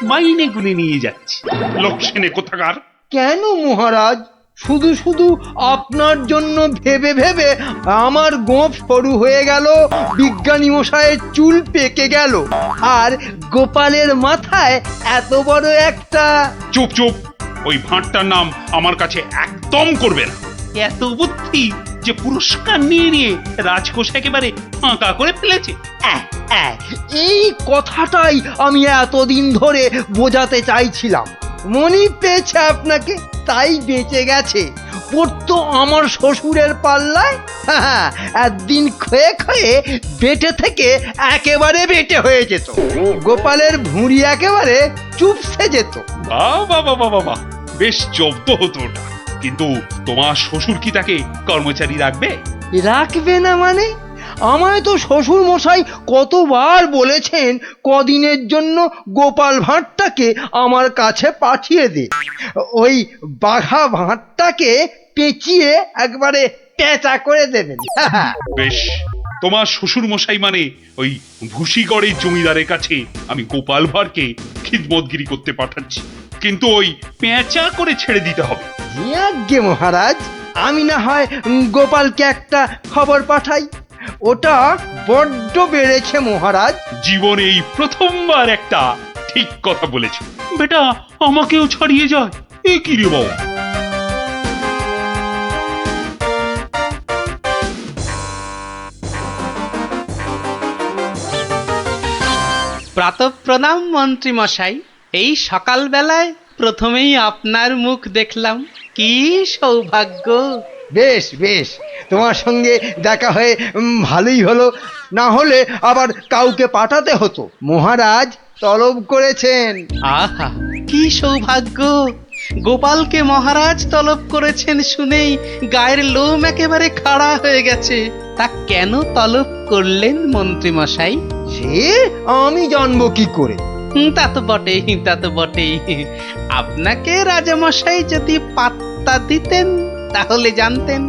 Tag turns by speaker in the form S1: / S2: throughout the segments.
S1: মাইনে গুনে নিয়ে যাচ্ছি। লোকসেনে কোথাকার!
S2: কেন মহারাজ? শুধু শুধু আপনার জন্য ভেবে ভেবে আমার গোঁফ সরু হয়ে গেল, বিজ্ঞানী মশাইয়ের চুল পেকে গেল, আর গোপালের মাথায় এত বড় একটা...
S1: চুপ চুপ! ওই ভাঁড়টার নাম আমার কাছে একদম করবে না। এত বুদ্ধি যে পুরস্কার নিয়ে নিয়ে রাজকোষ একেবারে ফাঁকা করে ফেলেছে।
S2: এই কথাটাই আমি এতদিন ধরে বোঝাতে চাইছিলাম। মনেই পেয়েছে আপনাকে, তাই বেঁচে গেছে। পড়তো আমার শ্বশুরের পাল্লায়, একদিন ক্ষয়ে ক্ষয়ে বেটে থেকে একেবারে বেটে হয়ে যেত, গোপালের ভুঁড়ি একেবারে চুপসে যেত।
S1: বাবা বাবা বাবা, বেশ জব্দ হতো ওটা। কিন্তু তোমার শ্বশুর কি তাকে কর্মচারী রাখবে?
S2: রাখবে না মানে? আমায় তো শ্বশুর মশাই কতবার বলেছেন কদিনের জন্য গোপাল ভাঁড়টাকে আমার কাছে পাঠিয়ে দে, ওই বাঘা ভাঁড়টাকে পেঁচিয়ে একবারে পেঁচা করে দেবেন।
S1: বেশ, তোমার শ্বশুর মশাই মানে ওই ভুসিগড়ের জমিদারের কাছে আমি গোপাল ভাঁড়কে খিদমতগিরি করতে পাঠাচ্ছি, কিন্তু ওই পেঁচা করে ছেড়ে দিতে হবে।
S2: আজ্ঞে মহারাজ, আমি না হয় গোপালকে একটা খবর পাঠাই। ওটা বড্ড বেড়েছে মহারাজ।
S1: জীবনে এই প্রথমবার একটা ঠিক কথা বলেছে। বেটা আমাকেও ছাড়িয়ে যায়, এ কি রে বাবা!
S3: প্রাতঃপ্রণাম মন্ত্রী মশাই। এই সকালবেলায় প্রথমেই আপনার মুখ দেখলাম, কি সৌভাগ্য!
S2: বেশ বেশ, তোমার সঙ্গে দেখা হয়ে ভালোই হলো, না হলে আবার কাউকে পাঠাতে হতো। মহারাজ তলব করেছেন।
S3: আহা, কি সৌভাগ্য! গোপালকে মহারাজ তলব করেছেন শুনেই গায়ের লোম একেবারে খাড়া হয়ে গেছে। তা কেন তলব করলেন মন্ত্রী মশাই?
S2: সে আমি জানবো কি করে?
S3: তা তো বটেই, তা তো বটেই। আপনাকে রাজামশাই যদি পাত্তা দিতেন তাহলে জানতেন।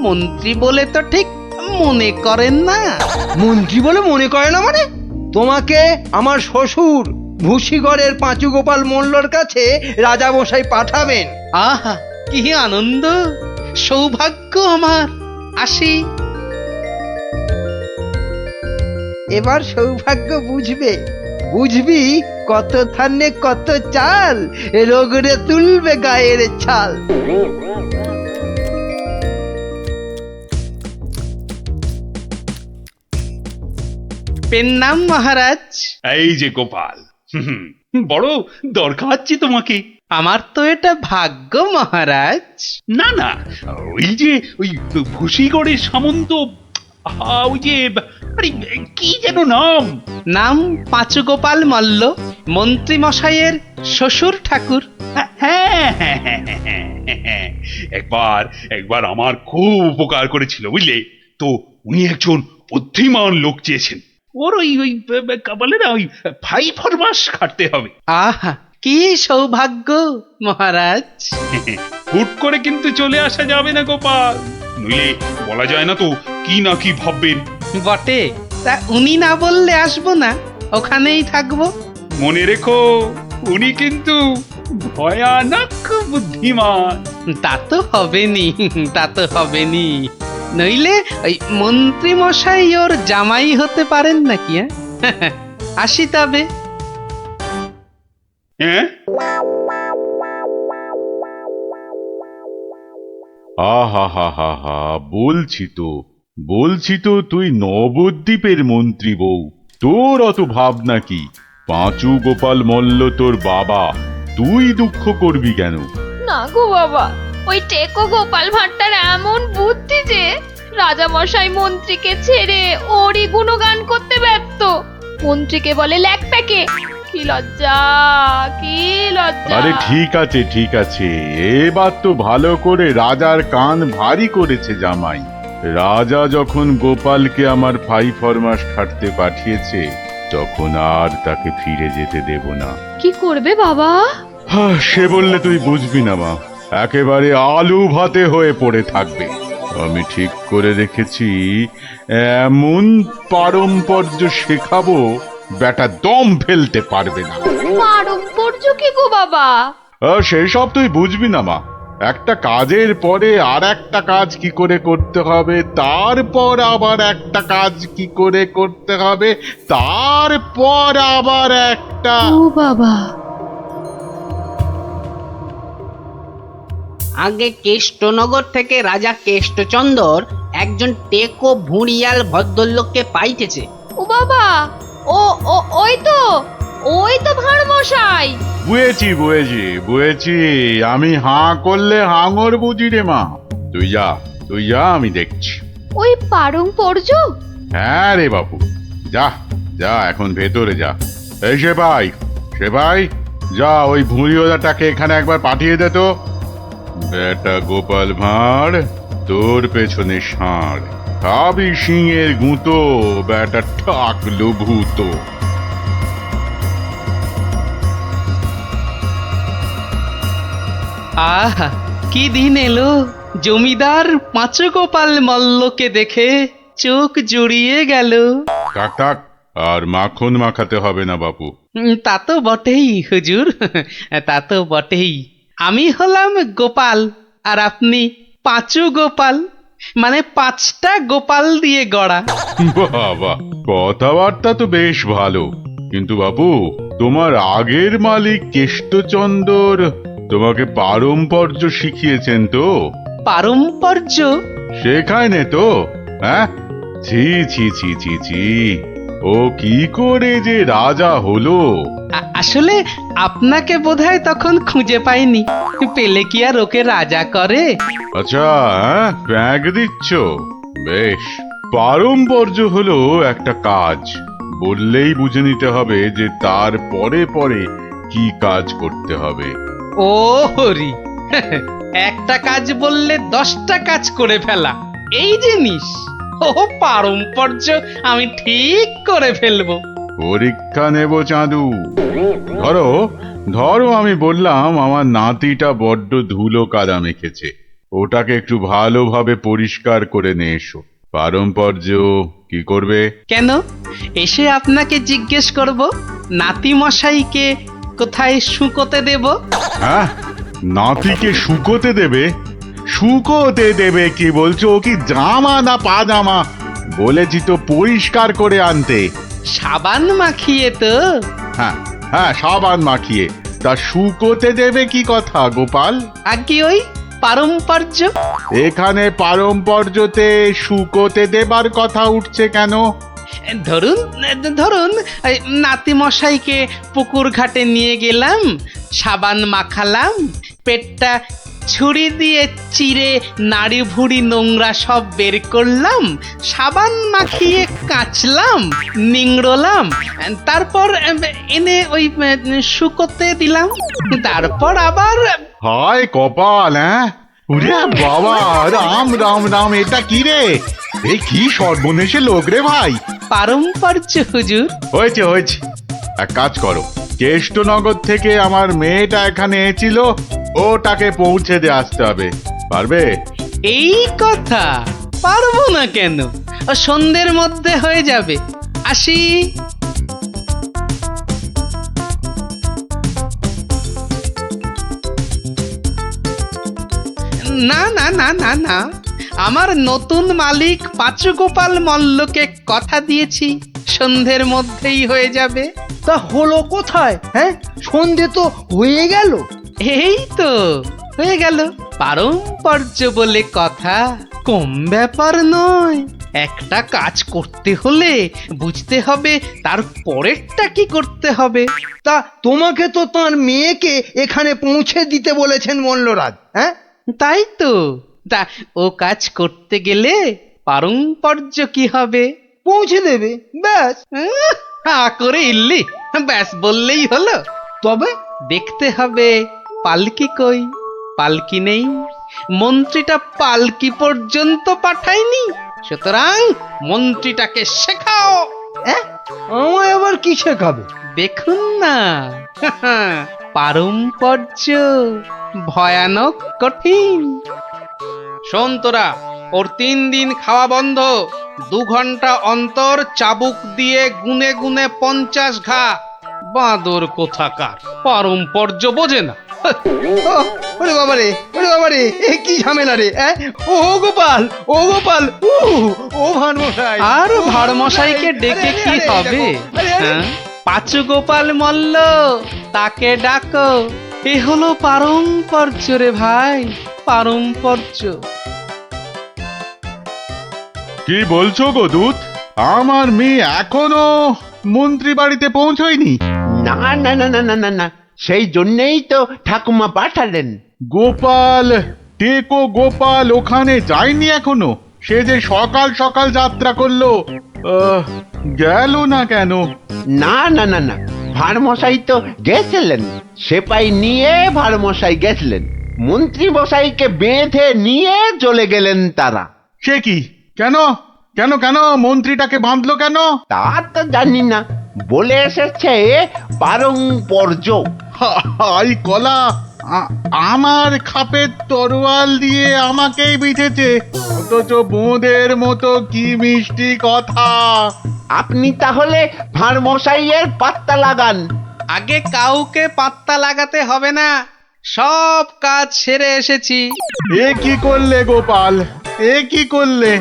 S3: মন্ত্রী বলে তো ঠিক মনে করেন না।
S2: মন্ত্রী বলে মনে করে না মানে? তোমাকে আমার শ্বশুর ভুসিগড়ের পাঁচু গোপাল মোল্লর কাছে রাজামশাই পাঠাবেন।
S3: আহা, কি আনন্দ, সৌভাগ্য আমার। আসি।
S2: এবার সৌভাগ্য বুঝবে, বুঝবি কত ধানে কত চাল, রোগরে তুলবে গায়ের ছাল।
S3: পেন নাম মহারাজ।
S1: এই যে গোপাল, বড় দরকার জি তোমাকে।
S3: আমার তো এটা ভাগ্য মহারাজ।
S1: না না, ওই যে ওই ভুসিগড়ের সামন্ত, ওই যে আরে কি যেন নাম?
S3: নাম পাঁচু গোপাল মল্ল, মন্ত্রী মশাইয়ের শ্বশুর ঠাকুর।
S1: হ্যাঁ হ্যাঁ হ্যাঁ হ্যাঁ হ্যাঁ, একবার একবার আমার খুব উপকার করেছিল বুঝলে তো। উনি একজন বুদ্ধিমান লোক চেয়েছেন। ওর ওই ওই বলে না, ওই 5 মাস খাটতে হবে।
S3: আহা, কি সৌভাগ্য মহারাজ!
S1: হুট করে কিন্তু চলে আসা যাবে না গোপাল, নইলে বলা যায় না তো কি না কি ভাববেন।
S3: বটে, তা উনি না বললে আসবো না, ওখানেই থাকবো।
S1: মনে রেখো, উনি কিন্তু ভয়ানক বুদ্ধিমান।
S3: তা তো হবেনি, তা তো হবেনি। নইলে ওই মন্ত্রী মশাই ওর জামাই হতে পারেন নাকি? আসি তবে।
S1: হ্যাঁ,
S4: আহা হা হা হা, বলছি তো তুই নবদ্বীপের মন্ত্রী বউ, তোর অত ভাবনা কি? পাঁচু গোপাল মল্ল তোর বাবা, তুই দুঃখ করবি কেন?
S5: না গো বাবা, ওই টেকো গোপাল ভাঁড়টার এমন বুদ্ধি যে রাজামশাই মন্ত্রীকে ছেড়ে ওরই গুণগান করতে ব্যস্ত। মন্ত্রীকে বলে ল্যাকপ্যাকে। কি লজ্জা, কি লজ্জা!
S4: আরে ঠিক আছে, এবার তো ভালো করে রাজার কান ভারী করেছে জামাই। রাজা যখন গোপালকে আমার 5 মাস খাটতে পাঠিয়েছে, তখন আর তাকে ফিরে যেতে দেব না।
S5: কি করবে বাবা?
S4: সে বললে তুই বুঝবি না মা, একেবারে আলু ভাতে হয়ে পড়ে থাকবে। আমি ঠিক করে রেখেছি, এমন পারম্পর্য শেখাবো বেটা দম ফেলতে পারবে না।
S5: পারম্পর্য কি গো বাবা?
S4: সেসব তুই বুঝবি না মা। একটা কাজের পরে আর একটা কাজ কি করে করতে হবে, তারপর আবার একটা কাজ কি করে করতে হবে, তারপর আবার একটা।
S5: ও বাবা,
S6: আগে কেষ্টনগর থেকে রাজা কেষ্টচন্দর একজন টেকো ভুঁড়িয়াল ভদ্রলোককে পাইতেছে।
S5: ও বাবা, ও ও ওই তো ভাঁড় মশাই।
S4: বুঝেছি বুঝেছি বুঝেছি, আমি হাঁ করলে হাঙর বুঝি রে মা। তুই যা আমি দেখছি।
S5: ওই পারম্পর্য?
S4: হ্যাঁ রে বাবু, যা যা এখন ভেতরে যা। এই সেপাই যা, ওই ভুঁড়িওয়ালাটাকে এখানে একবার পাঠিয়ে দে তো। বেটা গোপাল ভাঁড়, তোর পেছনে ষাঁড়, খাবি সিংয়ের গুঁতো, বেটা ঠাকলো ভূত।
S3: আহা, কি দিন এলো! জমিদার পাঁচু গোপাল মল্লকে দেখে চোখ জুড়িয়ে গেল।
S4: টাক, আর মাখন মাখাতে হবে না বাপু।
S3: তা তো বটেই হুজুর, তা তো বটেই। আমি হলাম গোপাল আর আপনি পাঁচু গোপাল, মানে 5টা গোপাল দিয়ে গড়া।
S4: বাবা, কথাবার্তা তো বেশ ভালো, কিন্তু বাবু তোমার আগের মালিক কেষ্টচন্দর তোমাকে পারম্পর্য শিখিয়েছেন তো?
S3: পারম্পর্য?
S4: শেখায় নে তো? হ্যাঁ, ছি ছি ছি ছি ছি, ও কি করে যে রাজা হলো?
S3: আসলে আপনাকে বোধহয় তখন খুঁজে পাইনি, পেলে কি আর ওকে রাজা করে?
S4: আচ্ছা, হ্যাঁ, ব্যাগ দিচ্ছ? বেশ। পারম্পর্য হলো একটা কাজ, বললেই বুঝে নিতে হবে যে তার পরে পরে কি কাজ করতে হবে।
S3: ও হরি, একটা কাজ বললে 10টা কাজ করে ফেলা, এই জিনিস। ও পারম্পর্য আমি ঠিক করে ফেলবো।
S4: পরীক্ষা নেব চাঁদু। ধরো ধরো আমি বললাম আমার নাতিটা বড্ড ধুলো কাদা মেখেছে, ওটাকে একটু ভালোভাবে পরিষ্কার করে নিয়ে এসো। পারম্পর্য কি করবে?
S3: কেন? এসে আপনাকে জিজ্ঞেস করব নাতি মশাইকে কোথায় শুকোতে দেব।
S4: হ্যাঁ, নাতিকে শুকোতে দেবে? শুকোতে দেবে কি বলছো? ও কি জামা না পাজামা? বলেছি তো পরিষ্কার করে আনতে।
S3: সাবান মাখিয়ে তো।
S4: হ্যাঁ হ্যাঁ, সাবান মাখিয়ে। তা শুকোতে দেবে কি কথা গোপাল?
S3: আর কি ওই পারম্পর্য?
S4: এখানে পারম্পর্যতে শুকোতে দেবার কথা উঠছে কেন?
S3: ধরুন ধরুন এই নাতি মশাইকে পুকুর ঘাটে নিয়ে গেলাম, সাবান মাখালাম, পেটটা ছুরি দিয়ে চিরে নাড়ি ভুড়ি নোংরা সব বের করলাম, সাবান মাখিয়ে কাচলাম, নিংড়লাম, তারপর এনে ওই শুকোতে দিলাম, তারপর আবার।
S4: হায় কপাল! হ্যাঁ, ওরে বাবা, রাম রাম রাম, এটা কি রে? এই কি সর্বনেশে লোক রে ভাই!
S3: পারম্পর্য হুজুর।
S4: হয়েছে হয়েছে, এক কাজ করো, কেষ্টনগর থেকে আমার মেয়েটা এখানে এসেছিল, ওটাকে পৌঁছে দিয়ে আসতে হবে। পারবে?
S3: এই কথা! পারবো না কেন, সন্ধ্যের মধ্যে হয়ে যাবে। আসি। না না না না না, আমার নতুন মালিক পাঁচু গোপাল মল্লকে কথা দিয়েছি সন্ধ্যের মধ্যেই হয়ে যাবে।
S2: তা হলো কোথায়? হ্যাঁ, সন্ধে তো হয়ে গেল।
S3: এই তো হয়ে গেল। পারম্পর্য বলে কথা, কম ব্যাপার নয়। একটা কাজ করতে হলে বুঝতে হবে তার পরেরটা কি করতে হবে।
S2: তা তোমাকে তো তার মেয়েকে এখানে পৌঁছে দিতে বলেছেন মল্লরাজ। হ্যাঁ,
S3: তাই তো। তা ও কাজ করতে গেলে পারম্পর্য কি হবে?
S2: পৌঁছে দেবে, ব্যাস।
S3: হা করে ইল্লি, ব্যাস বললেই হলো।
S2: তবে
S3: দেখতে হবে পালকি কই। পালকি নেই, মন্ত্রীটা পালকি পর্যন্ত পাঠায়নি, সুতরাং মন্ত্রীটাকে শেখাও।
S2: আমায় আবার কি শেখাবে?
S3: দেখুন না, পারম্পর্য ভয়ানক কঠিন। শোন তোরা, ওর 3 দিন খাওয়া বন্ধ, 2 ঘন্টা অন্তর চাবুক দিয়ে গুনে গুনে 50 ঘা। বাঁদর কোথাকার পারম্পর্য বোঝে না।
S2: ও, ওরে বাবারে, ওরে বাবারে, এ কি ঝামেলা রে? ও গোপাল, ও গোপাল, ও ভানমশাই।
S3: আর
S2: ও
S3: ভাড়মশাইকে
S2: ভানমশাই,
S3: ডেকে
S2: আরে,
S3: কি
S2: আরে,
S3: হবে?
S2: দেখো, আরে, আরে।
S3: হ্যাঁ? পাঁচু গোপাল মল্ল, তাকে ডাকো। এ হলো পারম্পর্য রে ভাই, পারম্পর্য।
S4: কি বলছো গো দূত? আমার মেয়ে এখনো মন্ত্রী বাড়িতে পৌঁছয়নি?
S7: না না না না না না না, সেই জন্যেই তো ঠাকুমা পাঠালেন।
S4: গোপাল, টেকো গোপাল ওখানে যায়নি এখনো? সে যে সকাল সকাল যাত্রা করলো, গেল না কেন?
S7: না না না না, ভাড়মশাই তো গেছিলেন, সেপাই নিয়ে ভাড়মশাই গেছিলেন, মন্ত্রী মশাইকে বেঁধে নিয়ে চলে গেলেন তারা।
S4: সে কি? কেন কেন কেন মন্ত্রীটাকে বাঁধলো কেন?
S7: তা তো জানি না, বলে এসেছে পারম্পর্য।
S4: হাই কলা, আমার খাপের তরোয়াল দিয়ে আমাকেই বিঁধেছে, অথচ বোঁদের মতো কি মিষ্টি কথা।
S7: আপনি তাহলে ভাড়মশাইয়ের পাত্তা লাগান।
S3: আগে কাউকে পাত্তা লাগাতে হবে না, সব কাজ সেরে এসেছি।
S4: এ কি করলে গোপাল, এ কি করলে?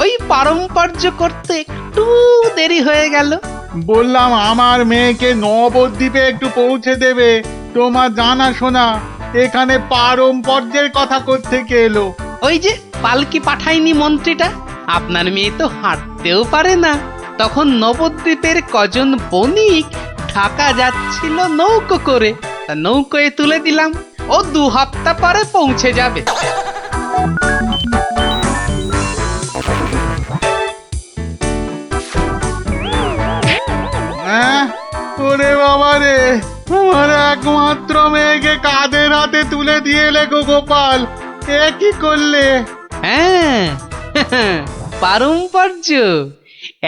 S3: ওই পারম্পর্য করতে একটু দেরি হয়ে গেল।
S4: বললাম আমার মেয়েকে নবদ্বীপে একটু পৌঁছে দেবে, তোমার জানা শোনা এখানে পারম্পর্যের কথা কোত্থেকে এলো?
S3: ওই যে পালকি পাঠায়নি মন্ত্রীটা, আপনার মেয়ে তো হাঁটতেও পারে না। তখন নবদ্বীপের কজন বণিক ঢাকা যাচ্ছিল নৌকো করে, তা নৌকোয় তুলে দিলাম, ও 2 হপ্তা পরে পৌঁছে যাবে।
S4: হ্যাঁ, ওরে বাবা রে, আমার একমাত্র মেয়েকে কাঁধের হাতে তুলে দিয়ে এলে গো গোপাল, এ কি করলে?
S3: হ্যাঁ, পারম্পর্য।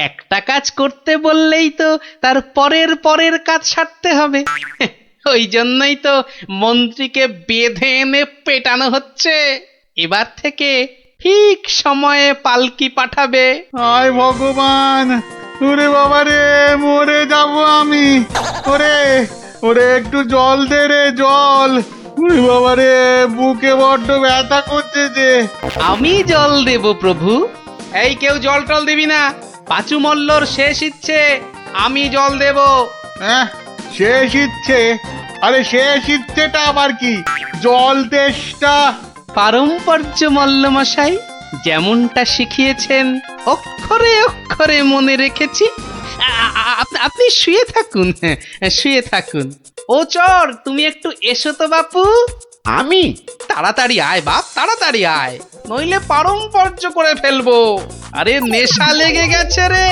S3: একটা কাজ করতে বললেই তো তার পরের পরের কাজ সারতে হবে। ওই জন্যই তো মন্ত্রীকে বেঁধে এনে পেটানো হচ্ছে। এবার থেকে ঠিক সময়ে পালকি পাঠাবে।
S4: হায় ভগবান, ওরে বাবা রে, মরে যাব আমি। ওরে ওরে, একটু জল দে রে, জল। ওরে বাবা রে, বুকে বড্ড ব্যথা করছে যে।
S3: আমি জল দেব প্রভু। এই কেউ জল টল দিবি না, পাঁচু মল্লর শেষ ইচ্ছে, আমি জল দেব।
S4: হ্যাঁ, শেষ ইচ্ছে? আরে শেষ ইচ্ছেটা আবার কি? জল তেষ্টা।
S3: পারম্পর্য মল্লমশাই, যেমনটা শিখিয়েছেন অক্ষরে অক্ষরে মনে রেখেছি। আপনি শুয়ে থাকুন, শুয়ে থাকুন। ও চর, তুমি একটু এসো তো বাপু।
S7: আমি?
S3: তাড়াতাড়ি আয় বাপ, তাড়াতাড়ি আয়, নইলে পারম্পর্য করে ফেলবো। আরে নেশা লেগে গেছে রে।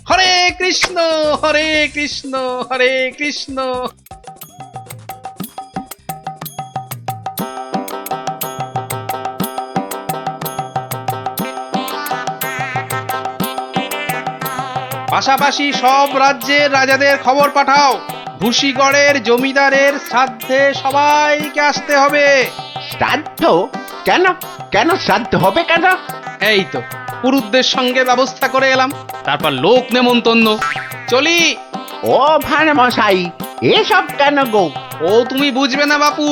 S3: হরে কৃষ্ণ, হরে কৃষ্ণ, হরে কৃষ্ণ। পাশাপাশি সব রাজ্যের রাজাদের খবর পাঠাও, ভুসিগড়ের জমিদারের শ্রাদ্ধে সবাইকে আসতে হবে।
S7: শ্রাদ্ধ? কেন? কেন শ্রাদ্ধ হবে কেন?
S3: এই তো পুরুতদের সঙ্গে ব্যবস্থা করে এলাম, তারপর লোক নেমন্তন্ন। চলি।
S7: ও ভাড়মশাই, এসব কেন গো?
S3: ও তুমি বুঝবে না বাপু,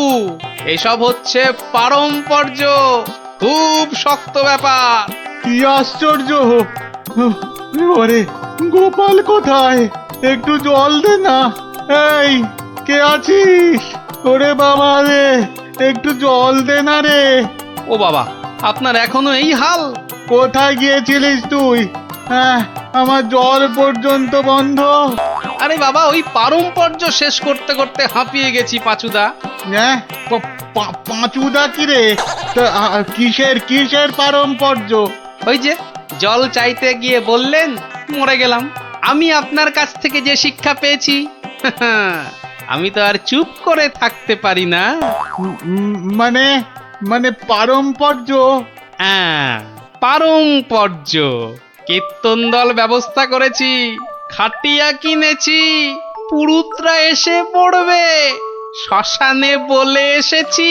S3: এসব হচ্ছে পারম্পর্য, খুব শক্ত ব্যাপার।
S4: কি আশ্চর্য! ওরে গোপাল কোথায়? একটু জল দে না। এই, কে আছিস? ওরে বাবা রে, একটু জল দে না রে।
S3: ও বাবা, আপনার এখনো এই হাল?
S4: কোথায় গিয়েছিলিস তুই? হ্যাঁ, আমার জল পর্যন্ত বন্ধ।
S3: আরে বাবা, ওই পারম্পর্য শেষ করতে করতে হাঁপিয়ে গেছি পাঁচুদা।
S4: হ্যাঁ, পাঁচুদা কি রে? তা, কিসের কিসের পারম্পর্য?
S3: ওই যে জল চাইতে গিয়ে বললেন, মরে গেলাম। আমি আপনার কাছ থেকে যে শিক্ষা পেয়েছি, আমি তো আর চুপ করে থাকতে পারি না।
S4: মানে মানে পারম্পর্য?
S3: হ্যাঁ, পারম্পর্য। কীর্তন দল ব্যবস্থা করেছি, খাটিয়া কিনেছি, পুরুতরা এসে পড়বে। শ্মশানে বলে এসেছি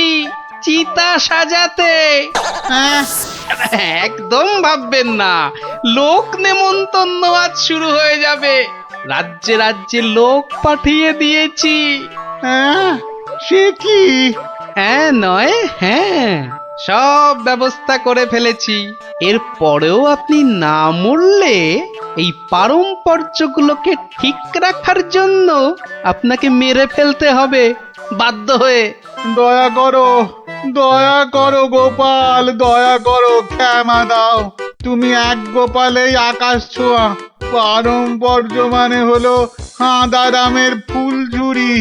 S3: চিতা সাজাতে।
S4: হ্যাঁ,
S3: একদম ভাববেন না, লোক নেমন্তন্ন আজ শুরু হয়ে যাবে। রাজ্যে রাজ্যে লোক পাঠিয়ে দিয়েছি।
S4: হ্যাঁ, সে কি?
S3: হ্যাঁ নয় হ্যাঁ, সব ব্যবস্থা করে ফেলেছি। এর পরেও আপনি না মরলে এই পারম্পর্যগুলোকে ঠিক রাখার জন্য আপনাকে মেরে ফেলতে হবে বাধ্য হয়ে।
S4: দয়া করো গোপাল, দয়া করো, ক্ষমা দাও। তুমি এক গোপালেই আকাশ ছোঁয়া। পারম্পর্য মানে হলো হাঁদারামের ফুলঝুরি।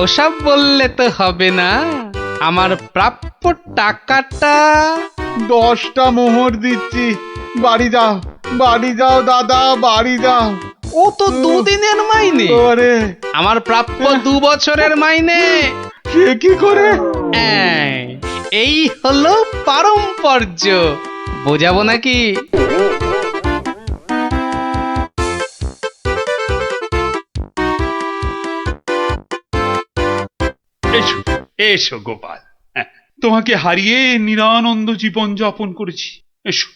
S3: ওসব বললে তো হবে না, আমার প্রাপ্য টাকাটা।
S4: 10টা মোহর দিচ্ছি, বাড়ি যাও দাদা, বাড়ি যাও।
S3: ও তো দুদিনের মাইনে,
S4: ওরে,
S3: আমার প্রাপ্য 2 বছরের মাইনে।
S4: সে কি করে?
S3: এই হলো পারম্পর্য, বোঝাবো নাকি?
S1: এসো এসো গোপাল, হ্যাঁ, তোমাকে হারিয়ে নিরানন্দ জীবন যাপন করেছি। এসো।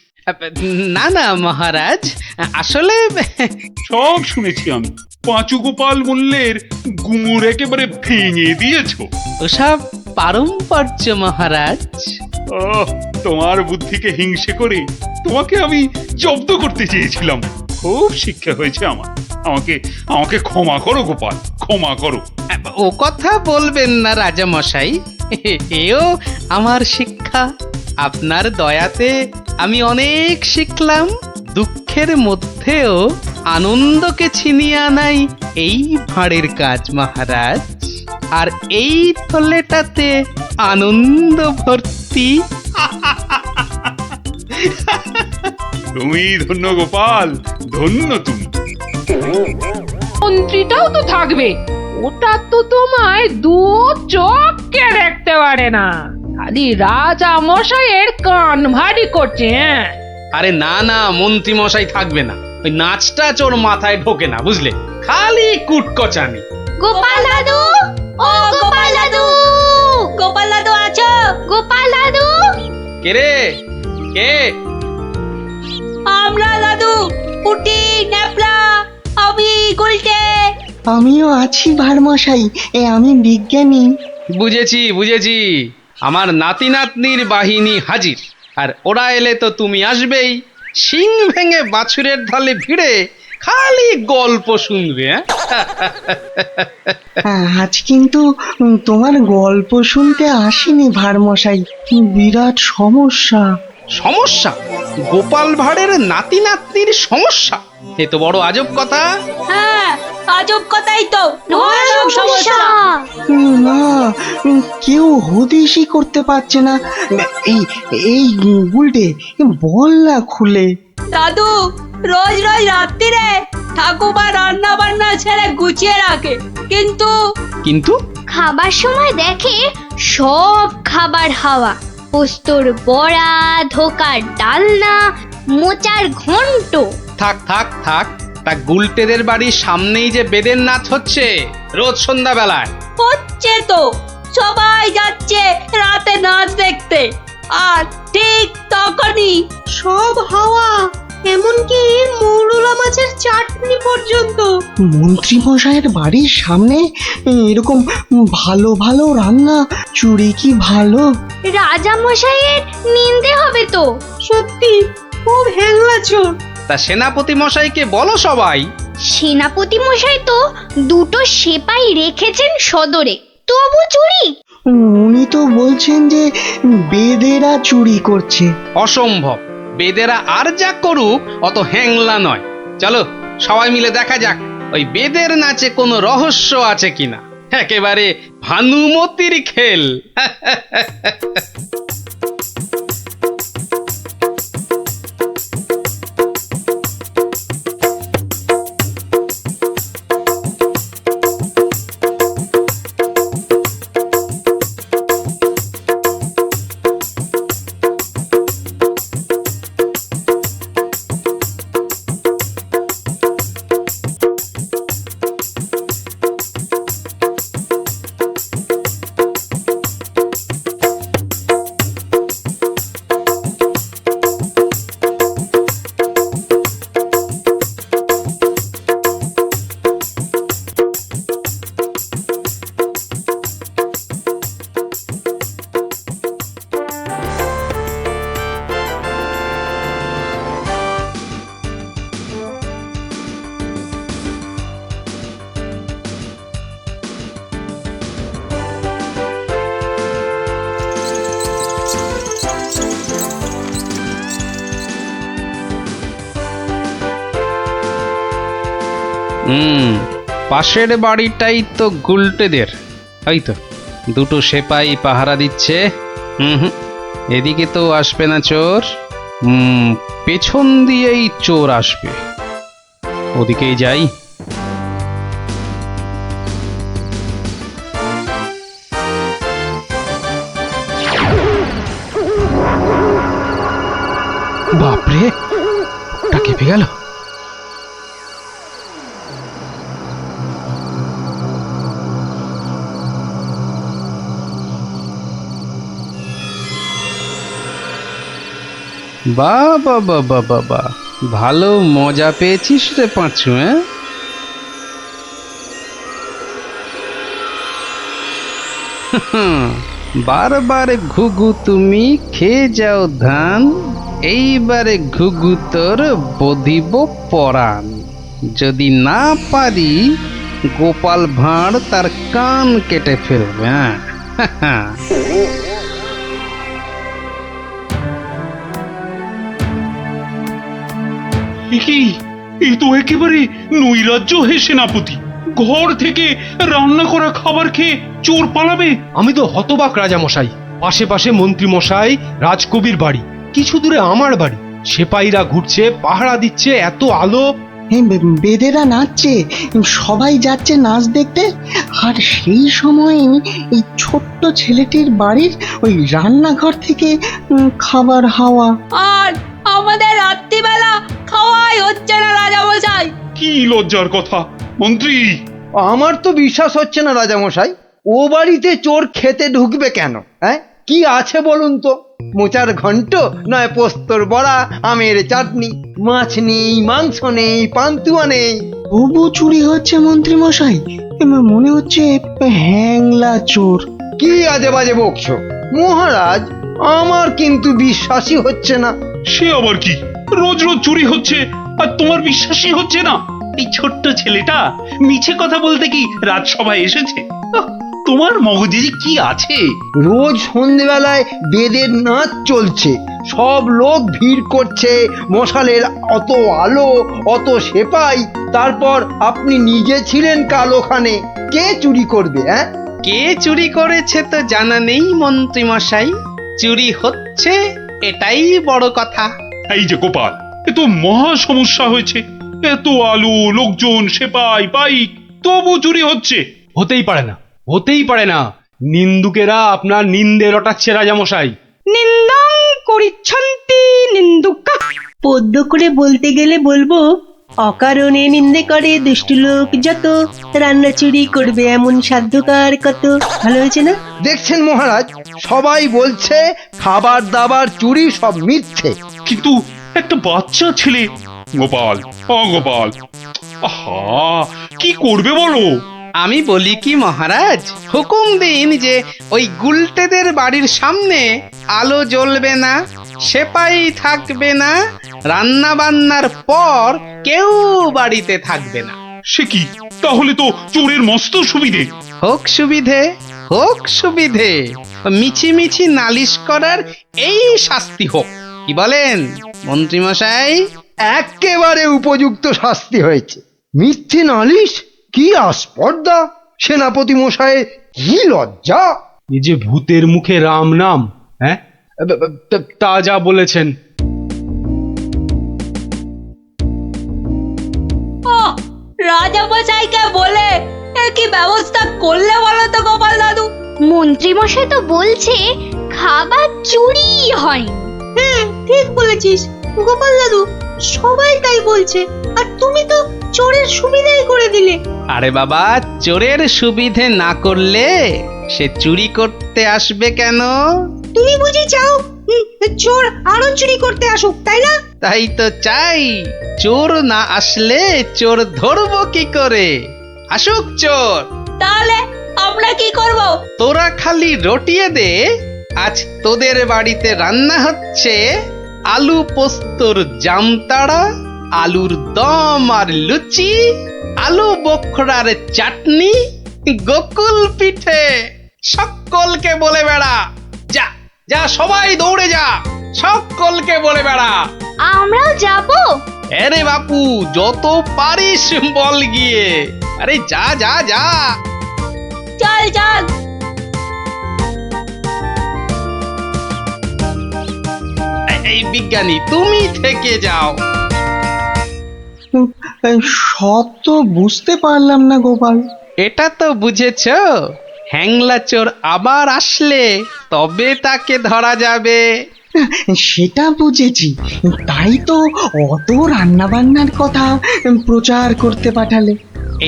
S3: না না মহারাজ, আসলে
S1: সব শুনেছি আমি। পাঁচু গোপাল মূল্যের গুমুর একেবারে ভেঙে দিয়েছো।
S3: ওসব পারম্পর্য মহারাজ।
S1: ও, তোমার বুদ্ধিকে হিংসে করে তোমাকে আমি জব্দ করতে চেয়েছিলাম। খুব শিক্ষা হয়েছে আমার। আমাকে আমাকে ক্ষমা করো গোপাল, ক্ষমা করো।
S3: ও কথা বলবেন না রাজা মশাই, এও আমার শিক্ষা। আপনার দয়াতে আমি অনেক শিখলাম। দুঃখের মধ্যেও আনন্দকে ছিনিয়ে আনাই এই ভাঁড়ের কাজ মহারাজ। আর এই থলেটাতে আনন্দ ভর্তি।
S1: তুমি ধন্য গোপাল, ধন্য তুমি।
S8: মন্ত্রীটাও তো থাকবে, ওটা তো তোমায় 2 চোখকে দেখতে পারে না, খালি রাজা মশাইয়ের কান ভারী করছে। হ্যাঁ,
S3: আরে না না, মন্ত্রী মশাই থাকবে না। ওই নাচটা ওর মাথায় ঢোকে না, বুঝলে, খালি কুটকচানি।
S5: গোপাল দাদু, ও গোপাল দাদু, গোপাল দাদু আছো? গোপাল দাদু,
S3: কে রে, কে?
S5: আমরা দাদু, পুটি, ন্যাপলা, আমি গুলটে।
S9: আমিও আছি ভারমশাই, আমি বিজ্ঞানী।
S3: বুঝেছি, আমার নাতি নাতনির বাহিনী হাজির। আর ওরা এলে তো তুমি আসবেই, শিং ভেঙে বাছুরের ঢালে ভিড়ে খালি গল্প শুনবে।
S9: আজ কিন্তু তোমার গল্প শুনতে আসিনি ভারমশাই, বিরাট সমস্যা।
S3: সমস্যা? গোপাল ভাঁড়ের নাতি নাতনির সমস্যা? এ তো বড় আজব কথা।
S5: হ্যাঁ, আজব কথাই তো। সমস্যা
S9: না, কেউ হদিশই করতে পারছে না। এই এই গুলটে, বল না খুলে।
S5: দাদু রোজ রোজ রাত্রিরে ঠাকুমা রান্না বান্না ছেড়ে গুছিয়ে রাখে, কিন্তু খাবার সময় দেখে সব খাবার হাওয়া। পোস্তর বড়া, ধোকার ডালনা, মোচার ঘন্ট।
S3: থাক তা গুলটেদের বাড়ির সামনেই যে বেদের নাচ হচ্ছে রোজ সন্ধ্যাবেলায়।
S5: হচ্ছে তো, সবাই যাচ্ছে রাতে নাচ দেখতে, আর ঠিক তখনই সব হাওয়া, এমনকি মৌরলা মাছের চাটনি পর্যন্ত।
S9: মন্ত্রী মশাইয়ের বাড়ির সামনে এরকম ভালো ভালো রান্না, চুরি কি ভালো?
S5: রাজা মশাইয়ের নিন্দে হবে তো। সত্যি খুব হ্যাংলা চোর।
S3: তা সেনাপতি মশাইকে বলো সবাই।
S5: সেনাপতি মশাই তো 2টো সেপাই রেখেছেন সদরে, তবু চুরি।
S9: উনি তো বলছেন যে বেদেরা চুরি করছে।
S3: অসম্ভব, বেদেরা আর যা করুক অত হ্যাংলা নয়। চলো সবাই মিলে দেখা যাক ওই বেদের নাচে কোনো রহস্য আছে কিনা। একেবারে ভানুমতির খেল। পাশের বাড়িটাই তো গুলটেদের। এই তো দুটো সেপাই পাহারা দিচ্ছে। হুম, এদিকে তো আসবে না চোর। পেছন দিয়েই চোর আসবে, ওদিকেই যাই। বাপরে, ওটা কেঁপে গেল। বাবা বাবা বাবা, ভালো মজা পেয়েছিস রে পাঁচু। বারবার ঘুঘু তুমি খেয়ে যাও ধান, এইবারে ঘুঘু তোর বধিব পরাণ। যদি না পারি গোপাল ভাঁড় তার কান কেটে ফেলবে। হ্যাঁ
S1: কি, এই তো একেবারে নৈরাজ্য হে সেনাপতি। ঘর থেকে রান্না করা খাবার খেয়ে চোর পালাবে?
S2: আমি তো হতবাক রাজামশাই। পাশে পাশে মন্ত্রী মশাই, রাজকবির বাড়ি, কিছু দূরে আমার বাড়ি। সেপাইরা ঘুরছে, পাহারা দিচ্ছে, এত আলো।
S9: বেদেরা নাচছে, সবাই যাচ্ছে নাচ দেখতে। আর সেই সময় এই ছোট্ট ছেলেটির বাড়ির ওই রান্নাঘর থেকে খাবার হাওয়া।
S10: আর আমাদের রাত্রিবেলা খাওয়াই হচ্ছে না রাজামশাই।
S1: কি লজ্জার কথা মন্ত্রী।
S2: আমার তো বিশ্বাস হচ্ছে না রাজামশাই, ও বাড়িতে চোর খেতে ঢুকবে কেন? হ্যাঁ, কি আছে বলুন তো? মোচার ঘন্ট, নয় পোস্তর বড়া, আমের চাটনি, মাছ নেই, মাংস নেই, পান্তুয়া নেই।
S9: তবু চুরি হচ্ছে মন্ত্রী মশাই, মনে হচ্ছে হ্যাংলা চোর।
S2: কি আজে বাজে বকছো মহারাজ, আমার কিন্তু বিশ্বাসই হচ্ছে না।
S1: সে আবার কি? রোজ রোজ চুরি হচ্ছে আর তোমার বিশ্বাসই হচ্ছে না? এই ছোট্ট ছেলেটা মিছে কথা বলতে কি রাজসভায় এসেছে? তোমার মগজে যে কি আছে?
S2: রোজ সন্ধেবেলায় বেদের নাচ চলছে, সব লোক ভিড় করছে, মশালের অত আলো, অত সেপাই, তারপর আপনি নিজে ছিলেন কাল ওখানে। কে চুরি করবে? হ্যাঁ,
S3: কে চুরি করেছে তো জানা নেই মন্ত্রী মশাই, চুরি হচ্ছে এটাই বড় কথা।
S1: এই যে গোপাল, এ তো মহা সমস্যা হয়েছে। এত আলো, লোকজন, সেপাই, বাইক, তবু চুরি হচ্ছে।
S2: হতেই পারে না, হতেই পারে না। নিন্দুকেরা আপনার নিন্দে রটাচ্ছে রাজামশাই।
S10: নিন্দং করিচ্ছন্তি নিন্দুকা।
S11: পদ্য করে বলতে গেলে বলবো, অকারণে নিন্দে করে দুষ্টু লোক যত, রান্না চুরি করবে এমন সাধ্যকার কত। ভালো হয়েছে না?
S2: দেখছেন মহারাজ, সবাই বলছে খাবার দাবার চুরি সব মিথ্যে।
S1: কিন্তু একটা বাচ্চা ছেলে। গোপাল, গোপাল, আহা, কি করবে বলো?
S3: আমি বলি কি মহারাজ, হুকুম দিন যে ওই গুলটেদের বাড়ির সামনে আলো জ্বলবে না, সেপাই থাকবে না, রান্না বান্নার পর কেউ বাড়িতে থাকবে না।
S1: সে কি? তাহলে তো চোরের মস্ত সুবিধে।
S3: হোক সুবিধে, হোক সুবিধে, মিছি মিছি নালিশ করার এই শাস্তি হোক। কি বলেন মন্ত্রী মশাই?
S2: একেবারে উপযুক্ত শাস্তি হয়েছে। মিথ্যে নালিশ, কি আস্পর্ধা! সেনাপতি মশাই, কি লজ্জা!
S12: এই যে ভূতের মুখে রাম নাম, হ্যাঁ, তা যা বলেছেন।
S10: রাজামশাইকে বলে কি ব্যবস্থা করলে বলো তো গোপাল দাদু?
S5: মন্ত্রী মশাই তো বলছে খাবার চুরি হয়।
S11: হ্যাঁ, ঠিক বলেছিস গোপাল দাদু, সবাই তাই বলছে। আর তুমি তো চোরের সুবিধাই করে দিলে।
S3: আরে বাবা, চোরের সুবিধে না করলে সে চুরি করতে আসবে কেন?
S11: তুমি বুঝি চাও চোর আরো চুরি করতে আসুক, তাই না?
S3: তাই তো চাই। চোর না আসলে চোর ধরবো কি করে? আসুক চোর।
S10: তাহলে আমরা কি করব?
S3: তোরা খালি রটিয়ে দে, আজ তোদের বাড়িতে রান্না হচ্ছে আলু পোস্তর জামতাড়া, আলুর দম আর লুচি, আলু বোখরার চাটনি, গোকুল পিঠে। সকলকে বলে বেড়া, যা যা, সবাই দৌড়ে যা, সকলকে বলে বেড়া।
S5: আমরাও যাব?
S3: আরে বাপু যত পারিস বল গিয়ে, আরে যা যা যা।
S10: চল চল।
S3: এই বিজ্ঞানী তুমি থেকে যাও।
S9: সব তো বুঝতে পারলাম না গোপাল।
S3: এটা তো বুঝেছ, হ্যাংলা চোর আবার আসলে তবে তাকে ধরা যাবে।
S9: সেটা বুঝেছি, তাই তো অত রান্না বান্নার কথা প্রচার করতে পাঠালে।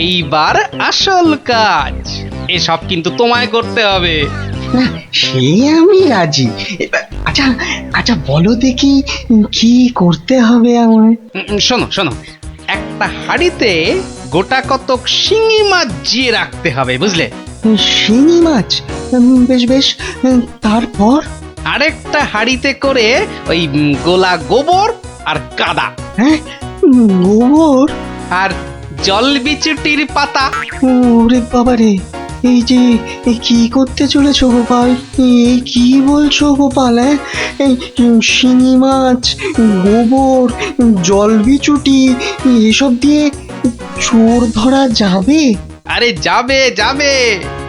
S3: এইবার আসল কাজ, এসব কিন্তু তোমায় করতে হবে।
S9: না, সে আমি রাজি। আচ্ছা আচ্ছা, বলো দেখি কি করতে হবে আমায়।
S3: শোনো শোনো, একটা হাঁড়িতে গোটা কতক শিঙি মাছ জিয়ে রাখতে হবে, বুঝলে?
S9: শিঙি মাছ? বেশ বেশ, তারপর?
S3: আরেকটা হাঁড়িতে করে ওই গোলা গোবর আর কাদা।
S9: হ্যাঁ, গোবর
S3: আর জল বিচুটির পাতা।
S9: ওরে বাবারে, এই যে কি করতে চলেছো গোপাল? এই কি বলছো গোপাল? এই শিঙি মাছ, গোবর, জলবিচুটি এসব দিয়ে চোর ধরা যাবে?
S3: আরে যাবে যাবে,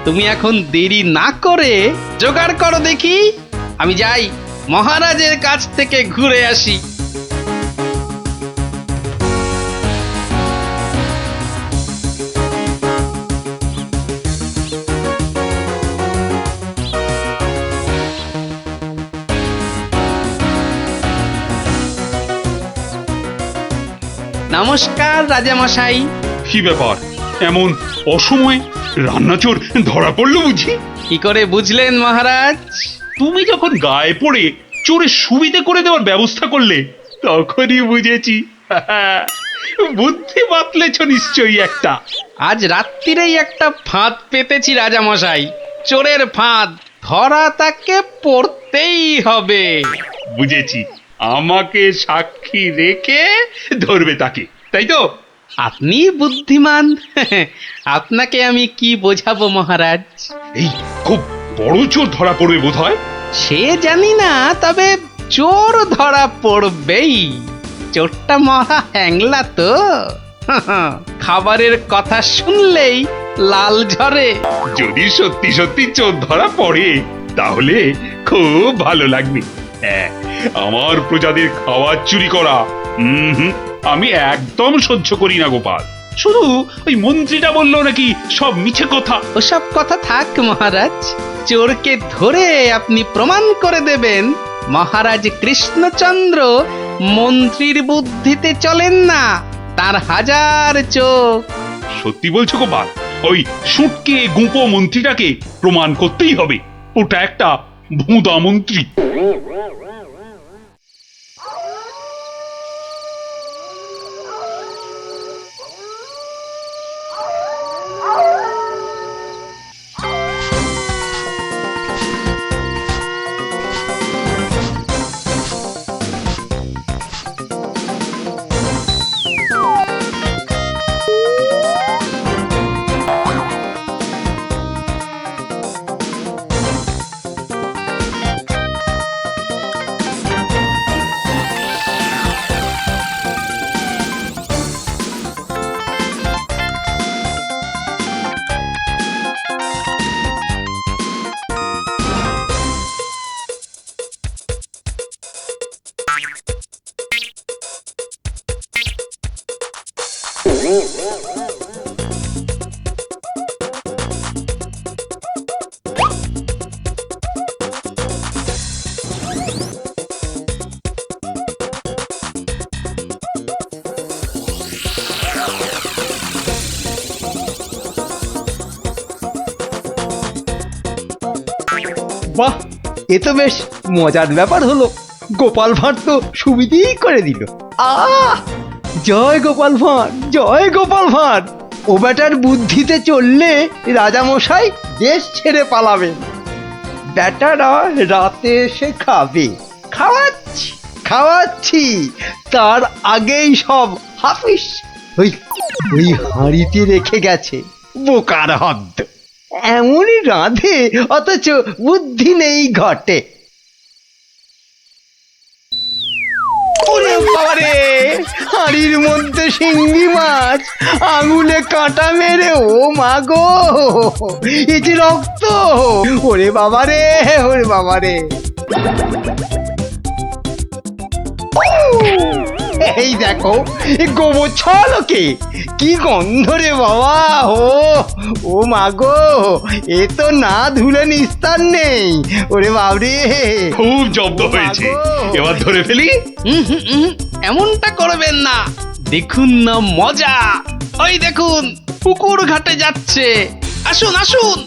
S3: তুমি এখন দেরি না করে জোগাড় করো দেখি। আমি যাই মহারাজের কাছ থেকে ঘুরে আসি। নমস্কার রাজামশাই।
S1: কি ব্যাপার, এমন অসময়ে রান্নাচোর ধরা পড়লো বুঝি?
S3: কি করে বুঝলেন মহারাজ?
S1: তুমি যখন গায়ে পড়ে চোরের সুবিধে করে দেওয়ার ব্যবস্থা করলে তখনই বুঝেছি। বুদ্ধি বাতলেছ নিশ্চয়ই একটা।
S3: আজ রাত্রিরেই একটা ফাঁদ পেতেছি রাজামশাই, চোরের ফাঁদ। ধরা তাকে পড়তেই হবে।
S1: বুঝেছি, আমাকে সাক্ষী রেখে ধরবে তাকে, তাই তো?
S3: আপনি বুদ্ধিমান, আপনাকে আমি কি বোঝাবো মহারাজ?
S1: এই খুব বড় চোর ধরা পড়বে বোধহয়।
S3: সে জানি না, তবে চোর ধরা পড়বেই। চোরটা মহা হ্যাংলা তো, খাবারের কথা শুনলেই লাল ঝরে।
S1: যদি সত্যি সত্যি চোর ধরা পড়ে তাহলে খুব ভালো লাগবে। হ্যাঁ, আমার প্রজাদের খাবার চুরি করা আমি একদম সহ্য করি না গোপাল। শুধু ওই মন্ত্রীটা বললো নাকি সব মিছে কথা।
S3: ওসব কথা থাক মহারাজ, চোরকে ধরে আপনি প্রমাণ করে দেবেন মহারাজ কৃষ্ণচন্দ্র মন্ত্রীর বুদ্ধিতে চলেন না, তার হাজার চোখ।
S1: সত্যি বলছো গোপাল? ওই সুটকে গুঁপো মন্ত্রীটাকে প্রমাণ করতেই হবে ওটা একটা ভুঁদা মন্ত্রী।
S2: বাহ, এ তো বেশ মজার ব্যাপার হলো। গোপাল ভাঁড় তো সুবিধেই করে দিল। জয় গোপাল ভাঁড়, জয় গোপাল ভাঁড়। ও বেটার বুদ্ধিতে চললে রাজামশাই দেশ ছেড়ে পালাবেন। বেটারা রাতে এসে খাবে, খাওয়াচ্ছি খাওয়াচ্ছি, তার আগেই সব হাফিস। ওই ওই হাঁড়িতে রেখে গেছে, বোকার হদ্দ। এমনই রাঁধে অথচ বুদ্ধি নেই ঘটে। ওরে বাবারে, হাড়ির মধ্যে শিঙ্গি মাছ, আঙুলে কাঁটা মেরে, ও মা গো, এই যে রক্ত, ওরে বাবারে, ওরে বাবারে। এই দেখো, গোবর ছলকে কি গন্ধ রে বাবা, ও মা গো, এ তো না ধুলে নিস্তার নেই, ওরে বাবরে।
S1: খুব জব্দ হয়েছে, এবার ধরে ফেলি।
S3: এমনটা করবেন না, দেখুন না মজা। ওই দেখুন পুকুর ঘাটে যাচ্ছে, আসুন আসুন।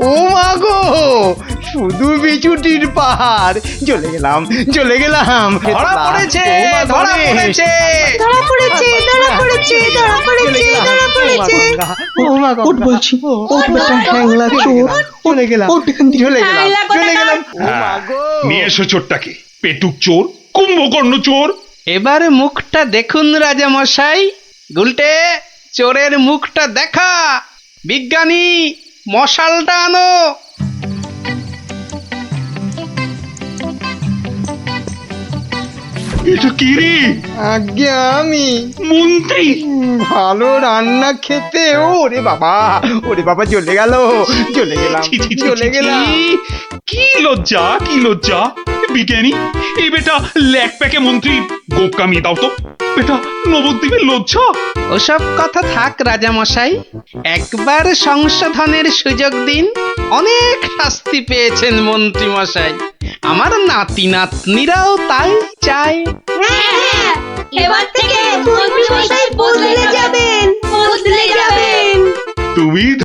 S2: ও মা গো, শুধু বিচুটির পাহাড়, চলে গেলাম, চলে গেলাম।
S3: ধরা পড়েছে, ধরা পড়েছে।
S11: ধরা পড়েছে, ধরা পড়েছে, ধরা পড়েছে, ধরা পড়েছে।
S2: ও মা গো,
S9: ওঠ বলছি, ওঠ বেটা হ্যাংলা চোর,
S2: চলে গেলাম,
S9: ওঠ এখান থেকে।
S2: চলে গেলাম,
S10: হ্যাংলা
S2: চলে
S10: কোথাকার?
S2: গেলাম। ও মা
S1: হ্যাঁ,
S2: গো।
S1: নিয়ে এসো চোরটাকে, পেটুক চোর, কুম্ভকর্ণ চোর।
S3: এবার মুখটা দেখুন রাজা মশাই। গুলটে, চোরের মুখটা দেখা। বিজ্ঞানী, মশালটা আনো।
S1: এটা কি রে?
S2: আজ্ঞে আমি
S1: মন্ত্রী?
S2: ভালো রান্না খেতে, ওরে বাবা, ওরে বাবা, চলে গেল, চলে গেলাম,
S1: ছি, ছি, ছি,
S2: চলে
S1: ছি,
S2: গেলাম।
S1: কি লজ্জা, কি লজ্জা। বিজ্ঞানী, এই বেটা ল্যাক প্যাকে মন্ত্রী গোপ কামিয়ে দাও তো। বেটা নবদ্বীপের লজ্জা।
S3: ওসব কথা থাক রাজা মশাই, একবার সংশোধনের সুযোগ দিন। অনেক শাস্তি পেয়েছেন মন্ত্রী মশাই, আমার নাতি নাতনিরাও তাই চায়।
S10: হ্যাঁ, এবার থেকে মন্ত্রী